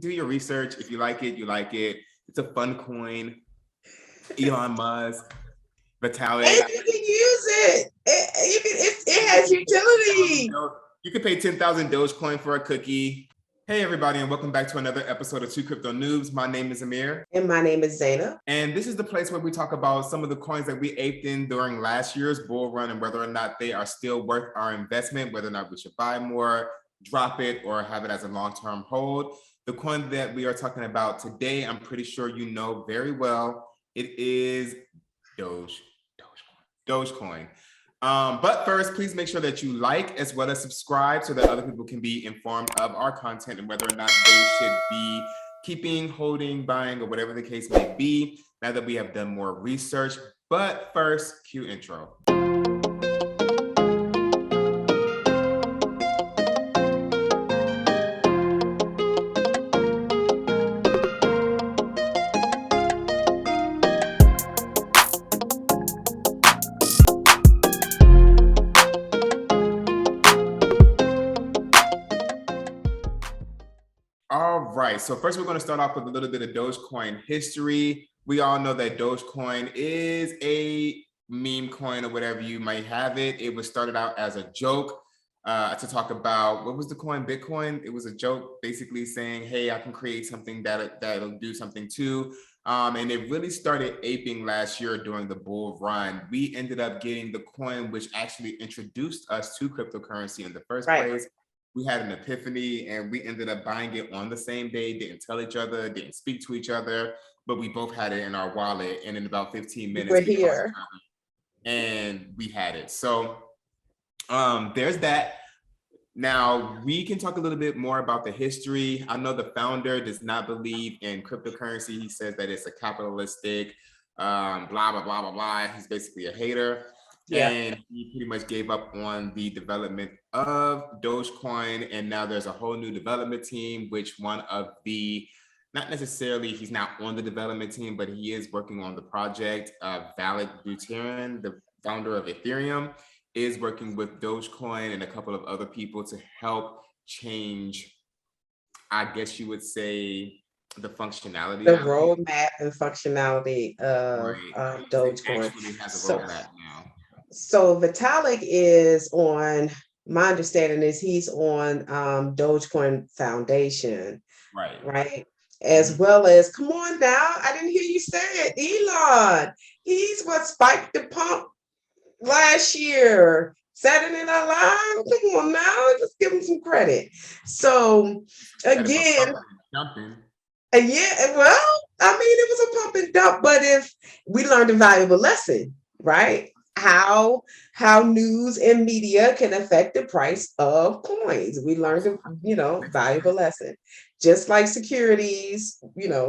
do your research. If you like it, you like it. It's a fun coin. Elon Musk, Vitalik. And you can use it. It has utility. You can pay 10,000 Dogecoin for a cookie. Hey everybody, and welcome back to another episode of Two Crypto Noobs. My name is Amir. And my name is Zaina. And this is the place where we talk about some of the coins that we aped in during last year's bull run and whether or not they are still worth our investment, whether or not we should buy more, drop it, or have it as a long-term hold. The coin that we are talking about today, I'm pretty sure you know very well. It is Dogecoin. But first, please make sure that you like as well as subscribe so that other people can be informed of our content and whether or not they should be keeping, holding, buying, or whatever the case may be, now that we have done more research. But first, cue intro. All right, so first we're going to start off with a little bit of Dogecoin history. We all know that Dogecoin is a meme coin or whatever you might have it. It was started out as a joke to talk about, what was the coin? Bitcoin? It was a joke basically saying, hey, I can create something that'll do something too. And it really started aping last year during the bull run. We ended up getting the coin which actually introduced us to cryptocurrency in the first place. We had an epiphany and we ended up buying it on the same day, didn't tell each other, didn't speak to each other, but we both had it in our wallet. And in about 15 minutes, we're here and we had it. So there's that. Now we can talk a little bit more about the history. I know the founder does not believe in cryptocurrency. He says that it's a capitalistic, blah, blah, blah, blah, blah. He's basically a hater. Yeah. And he pretty much gave up on the development of Dogecoin. And now there's a whole new development team, which one of the, not necessarily, he's not on the development team, but he is working on the project. Vitalik Buterin, the founder of Ethereum, is working with Dogecoin and a couple of other people to help change, I guess you would say, the functionality. The roadmap and functionality of Dogecoin. It actually has a roadmap now. So Vitalik is on, my understanding is he's on Dogecoin Foundation, right? As well as, come on now, I didn't hear you say it, Elon. He's what spiked the pump last year. Saturday Night Live, come on now, let's give him some credit. So again, yeah, well, I mean, it was a pump and dump, but if we learned a valuable lesson, right? How news and media can affect the price of coins. We learned a valuable lesson. Just like securities,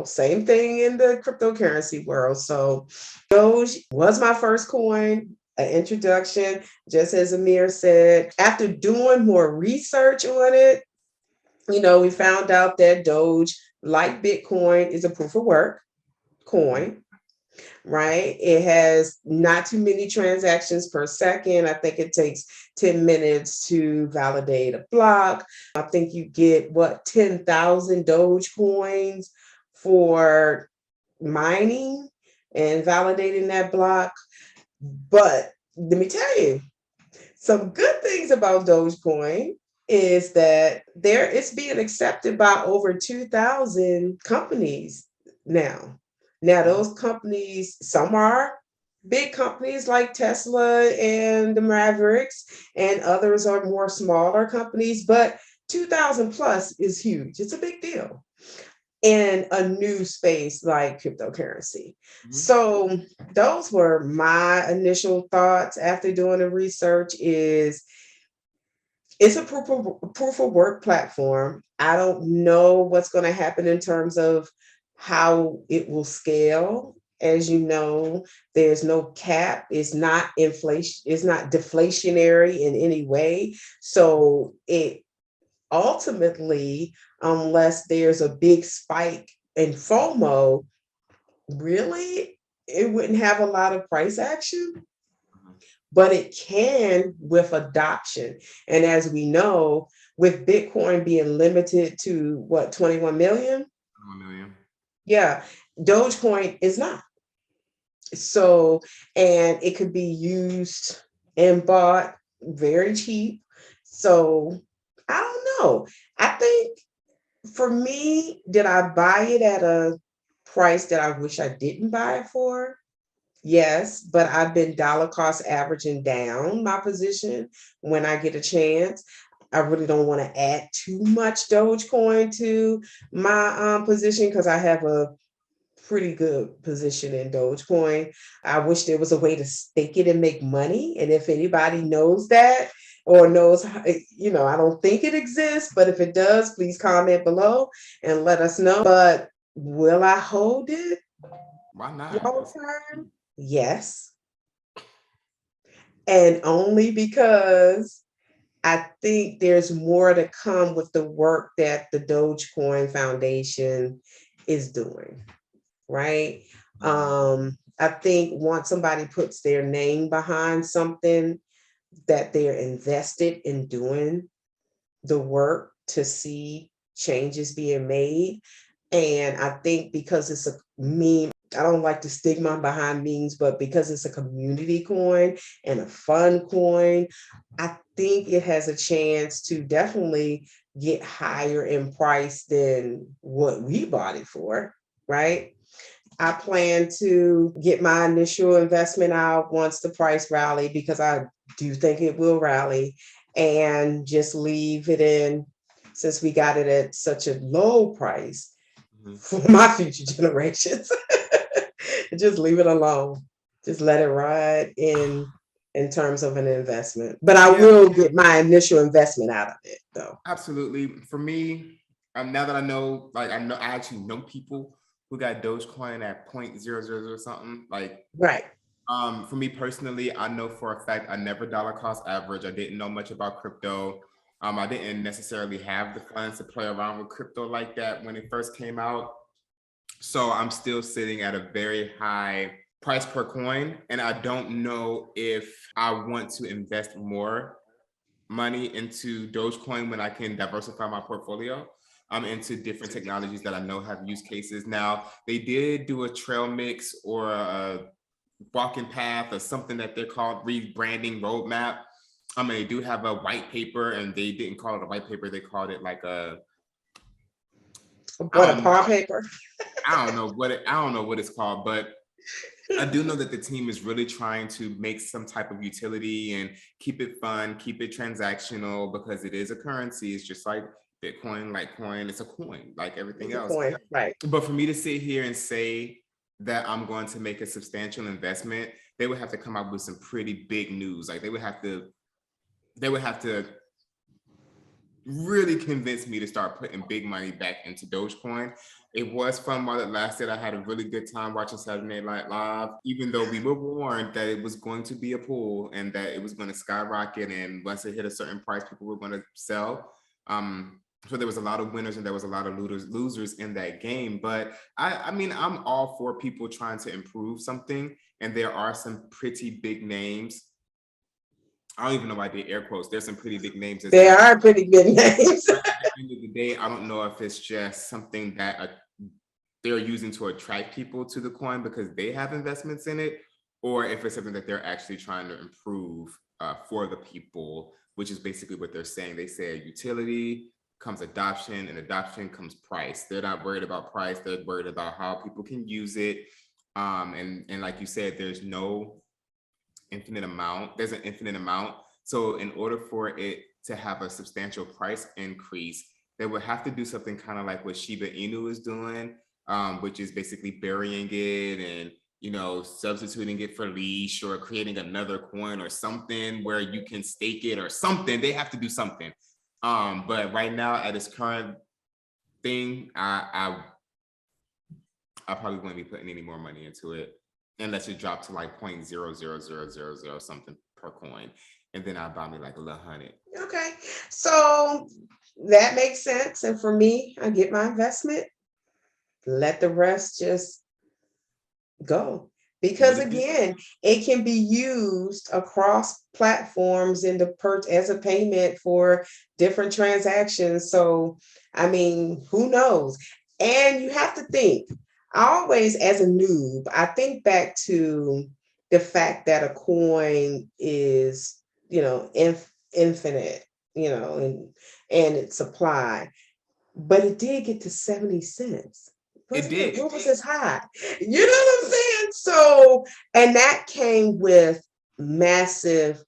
same thing in the cryptocurrency world. So Doge was my first coin, an introduction, just as Amir said. After doing more research on it, we found out that Doge, like Bitcoin, is a proof of work coin. Right? It has not too many transactions per second. I think it takes 10 minutes to validate a block. I think you get 10,000 Doge coins for mining and validating that block. But let me tell you, some good things about Dogecoin is that it's being accepted by over 2,000 companies now. Now, those companies, some are big companies like Tesla and the Mavericks, and others are more smaller companies, but 2,000 plus is huge. It's a big deal in a new space like cryptocurrency. So those were my initial thoughts after doing the research. It's a proof of work platform. I don't know what's going to happen in terms of how it will scale. As you know, there's no cap. It's not inflation. It's not deflationary in any way. So it ultimately, unless there's a big spike in FOMO, really, it wouldn't have a lot of price action. But it can with adoption. And as we know, with Bitcoin being limited to what, 21 million? 1 million. Yeah, Dogecoin is not. So, and it could be used and bought very cheap. So, I don't know. I think for me, did I buy it at a price that I wish I didn't buy it for? Yes, but I've been dollar cost averaging down my position when I get a chance. I really don't want to add too much Dogecoin to my position because I have a pretty good position in Dogecoin. I wish there was a way to stake it and make money. And if anybody knows that or knows, how, I don't think it exists, but if it does, please comment below and let us know. But will I hold it Why not? long term? Yes. And only because I think there's more to come with the work that the Dogecoin Foundation is doing, right? I think once somebody puts their name behind something, that they're invested in doing the work to see changes being made. And I think because it's a meme, I don't like the stigma behind memes, but because it's a community coin and a fun coin, I think it has a chance to definitely get higher in price than what we bought it for, right? I plan to get my initial investment out once the price rally, because I do think it will rally, and just leave it in, since we got it at such a low price for my future generations. Just leave it alone. Just let it ride in terms of an investment. But I will get my initial investment out of it though. Absolutely. For me, now that I know, I actually know people who got Dogecoin at 0.000 something. Right. For me personally, I know for a fact I never dollar cost average. I didn't know much about crypto. I didn't necessarily have the funds to play around with crypto like that when it first came out. So I'm still sitting at a very high price per coin. And I don't know if I want to invest more money into Dogecoin when I can diversify my portfolio into different technologies that I know have use cases. Now, they did do a trail mix or a walking path or something that they're called rebranding roadmap. They do have a white paper, and they didn't call it a white paper. They called it like a par paper. I don't know what it's called, but I do know that the team is really trying to make some type of utility and keep it fun, keep it transactional, because it is a currency. It's just like Bitcoin, Litecoin. It's a coin like everything else. Coin, right. But for me to sit here and say that I'm going to make a substantial investment, they would have to come up with some pretty big news. Like they would have to really convinced me to start putting big money back into Dogecoin. It was fun while it lasted. I had a really good time watching Saturday Night Live, even though we were warned that it was going to be a pool and that it was going to skyrocket. And once it hit a certain price, people were going to sell. So there was a lot of winners and there was a lot of losers in that game. But I mean, I'm all for people trying to improve something. And there are some pretty big names. I don't even know why I did air quotes. There's some pretty big names. There are pretty big names. At the end of the day, I don't know if it's just something that they're using to attract people to the coin because they have investments in it, or if it's something that they're actually trying to improve for the people, which is basically what they're saying. They say utility comes adoption, and adoption comes price. They're not worried about price. They're worried about how people can use it. And like you said, there's no infinite amount. There's an infinite amount. So in order for it to have a substantial price increase, they would have to do something kind of like what Shiba Inu is doing, which is basically burying it and substituting it for leash or creating another coin or something where you can stake it or something. They have to do something. But right now at its current thing, I probably wouldn't be putting any more money into it unless it dropped to like 0.00000 something per coin. And then I'll buy me like a little $100. Okay. So that makes sense. And for me, I get my investment, let the rest just go. because again, it can be used across platforms in the as a payment for different transactions. So, I mean, who knows? And you have to think, always as a noob, I think back to the fact that a coin is, infinite, and its supply, but it did get to 70 cents. It did. What was this high? You know what I'm saying? So, and that came with massive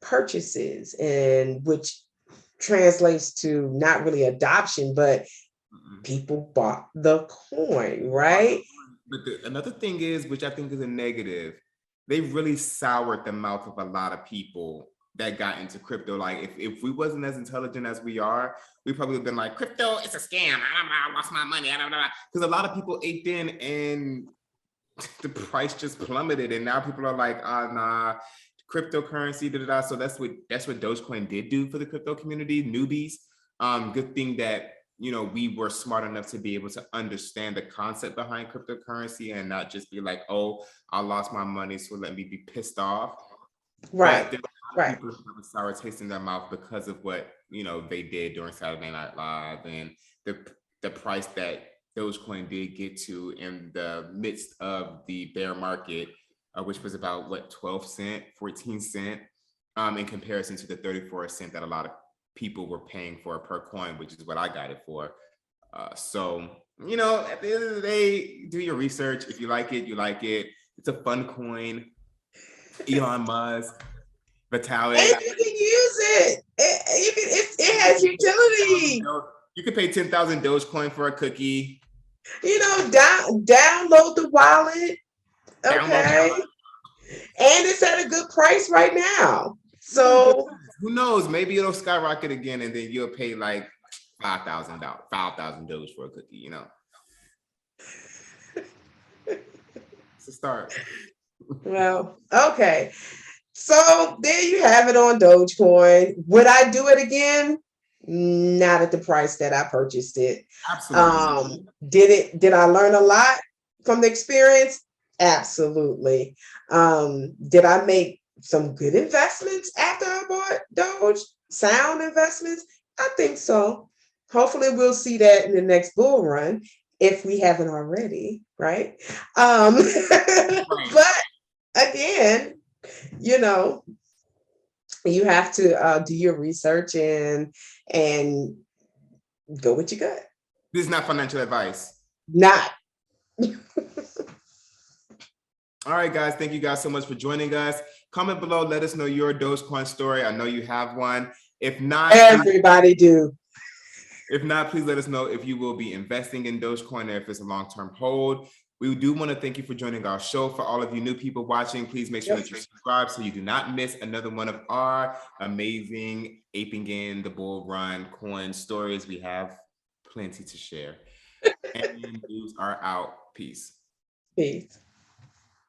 purchases, and which translates to not really adoption, but people bought the coin, right? But another thing is, which I think is a negative, they really soured the mouth of a lot of people that got into crypto. Like if we wasn't as intelligent as we are, we probably would have been like, crypto, it's a scam. I lost my money. Because a lot of people ate in and the price just plummeted. And now people are like, nah, cryptocurrency, So that's what Dogecoin did do for the crypto community, newbies. Good thing that we were smart enough to be able to understand the concept behind cryptocurrency and not just be like, oh, I lost my money, so let me be pissed off. Right. Right. People have a sour taste in their mouth because of what they did during Saturday Night Live and the price that Dogecoin did get to in the midst of the bear market, which was about 12 cent, 14 cent, in comparison to the 34 cent that a lot of people were paying for per coin, which is what I got it for. So at the end of the day, do your research. If you like it, you like it. It's a fun coin. Elon Musk, Vitalik. And you can use it. It has utility. You can pay 10,000 Dogecoin for a cookie. Download the wallet. Okay. And it's at a good price right now. So who knows? Maybe it'll skyrocket again, and then you'll pay like $5,000 Doge for a cookie. It's a start. Well, okay. So there you have it on Dogecoin. Would I do it again? Not at the price that I purchased it. Absolutely. Did I learn a lot from the experience? Absolutely. Did I make some good investments after I bought Doge? Sound investments? I think so. Hopefully we'll see that in the next bull run if we haven't already, right? But again, you have to do your research and go with your gut. This is not financial advice. Not. All right, guys. Thank you guys so much for joining us. Comment below. Let us know your Dogecoin story. I know you have one. If not, everybody do. If not, please let us know if you will be investing in Dogecoin or if it's a long-term hold. We do want to thank you for joining our show. For all of you new people watching, please make sure that you subscribe so you do not miss another one of our amazing aping in the bull run coin stories. We have plenty to share. And news are out. Peace. Peace.